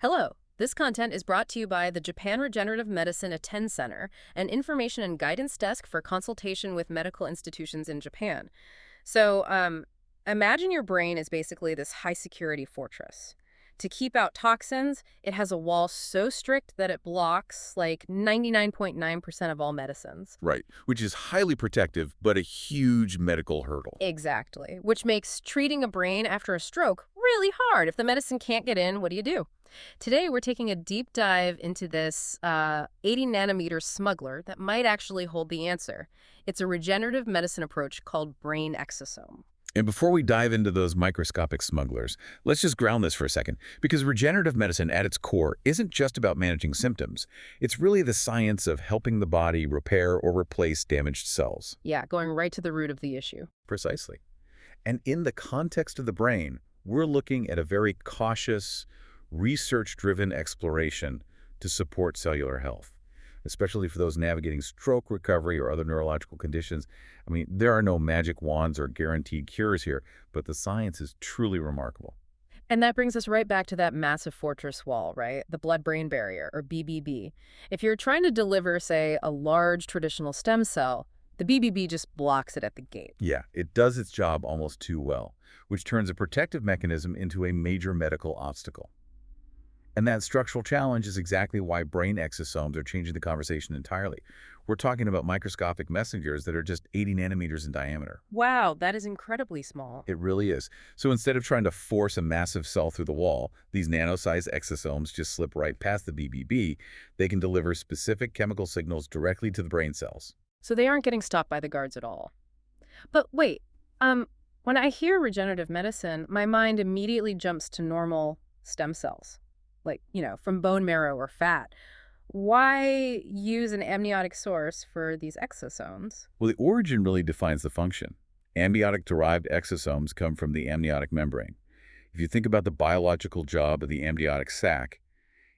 Hello. This content is brought to you by the Japan Regenerative Medicine Attend Center, an information and guidance desk for consultation with medical institutions in Japan. Imagine your brain is basically this high-security fortress. To keep out toxins, it has a wall so strict that it blocks like 99.9% of all medicines. Right, which is highly protective, but a huge medical hurdle. Exactly, which makes treating a brain after a stroke really hard. If the medicine can't get in, what do you do? Today, we're taking a deep dive into this 80 nanometer smuggler that might actually hold the answer. It's a regenerative medicine approach called Brain Exosome. And before we dive into those microscopic smugglers, let's just ground this for a second, because regenerative medicine at its core isn't just about managing symptoms. It's really the science of helping the body repair or replace damaged cells. Yeah, going right to the root of the issue. Precisely. And in the context of the brain, we're looking at a very cautious, research-driven exploration to support cellular health, especially for those navigating stroke recovery or other neurological conditions. I mean, there are no magic wands or guaranteed cures here, but the science is truly remarkable. And that brings us right back to that massive fortress wall, right? The blood-brain barrier, or BBB. If you're trying to deliver, say, a large traditional stem cell, the BBB just blocks it at the gate. Yeah, it does its job almost too well, which turns a protective mechanism into a major medical obstacle. And that structural challenge is exactly why brain exosomes are changing the conversation entirely. We're talking about microscopic messengers that are just 80 nanometers in diameter. Wow, that is incredibly small. It really is. So instead of trying to force a massive cell through the wall, these nano-sized exosomes just slip right past the BBB. They can deliver specific chemical signals directly to the brain cells. So they aren't getting stopped by the guards at all. But wait, when I hear regenerative medicine, my mind immediately jumps to normal stem cells, like, from bone marrow or fat. Why use an amniotic source for these exosomes? Well, the origin really defines the function. Amniotic-derived exosomes come from the amniotic membrane. If you think about the biological job of the amniotic sac,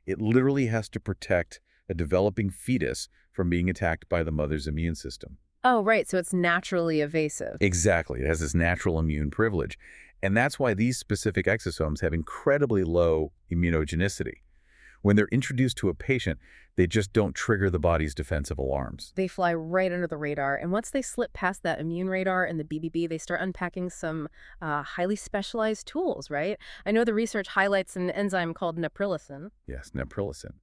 it literally has to protect a developing fetus from being attacked by the mother's immune system. Oh, right, so it's naturally evasive. Exactly. It has this natural immune privilege. And that's why these specific exosomes have incredibly low immunogenicity. When they're introduced to a patient, they just don't trigger the body's defensive alarms. They fly right under the radar, and once they slip past that immune radar and the BBB, they start unpacking some highly specialized tools, right? I know the research highlights an enzyme called neprilysin. Yes, neprilysin.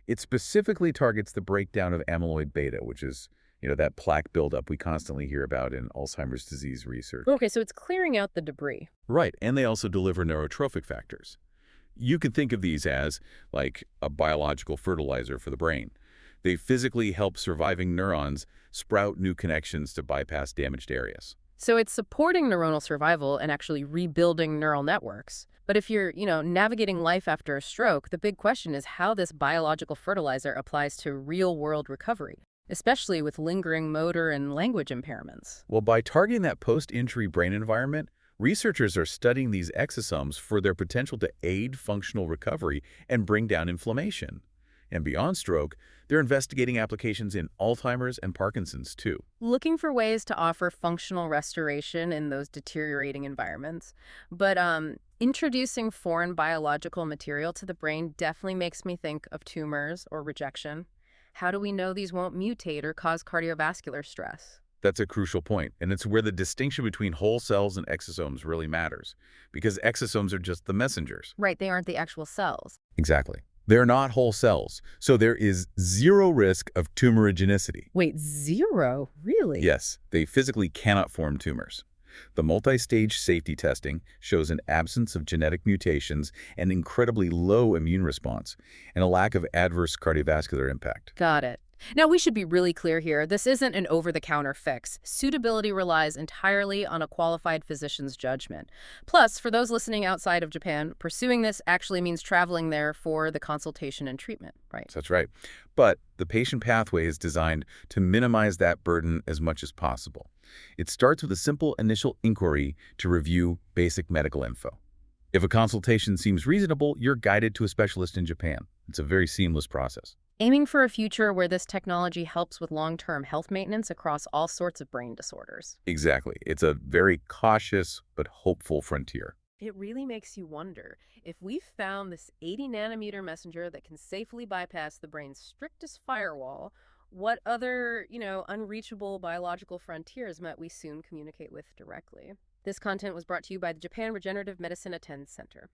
It specifically targets the breakdown of amyloid beta, which is, that plaque buildup we constantly hear about in Alzheimer's disease research. Okay, so it's clearing out the debris. Right, and they also deliver neurotrophic factors. You can think of these as, like, a biological fertilizer for the brain. They physically help surviving neurons sprout new connections to bypass damaged areas. So it's supporting neuronal survival and actually rebuilding neural networks. But if you're, navigating life after a stroke, the big question is how this biological fertilizer applies to real-world recovery, especially with lingering motor and language impairments. Well, by targeting that post-injury brain environment, researchers are studying these exosomes for their potential to aid functional recovery and bring down inflammation. And beyond stroke, they're investigating applications in Alzheimer's and Parkinson's too. Looking for ways to offer functional restoration in those deteriorating environments. But introducing foreign biological material to the brain definitely makes me think of tumors or rejection. How do we know these won't mutate or cause cardiovascular stress? That's a crucial point, and it's where the distinction between whole cells and exosomes really matters, because exosomes are just the messengers. Right, they aren't the actual cells. Exactly. They're not whole cells, so there is zero risk of tumorigenicity. Wait, zero? Really? Yes, they physically cannot form tumors. The multi-stage safety testing shows an absence of genetic mutations, an incredibly low immune response, and a lack of adverse cardiovascular impact. Got it. Now, we should be really clear here. This isn't an over-the-counter fix. Suitability relies entirely on a qualified physician's judgment. Plus, for those listening outside of Japan, pursuing this actually means traveling there for the consultation and treatment, right? That's right. But the patient pathway is designed to minimize that burden as much as possible. It starts with a simple initial inquiry to review basic medical info. If a consultation seems reasonable, you're guided to a specialist in Japan. It's a very seamless process. Aiming for a future where this technology helps with long-term health maintenance across all sorts of brain disorders. Exactly. It's a very cautious but hopeful frontier. It really makes you wonder, if we found this 80 nanometer messenger that can safely bypass the brain's strictest firewall, what other, unreachable biological frontiers might we soon communicate with directly? This content was brought to you by the Japan Regenerative Medicine Attend Center.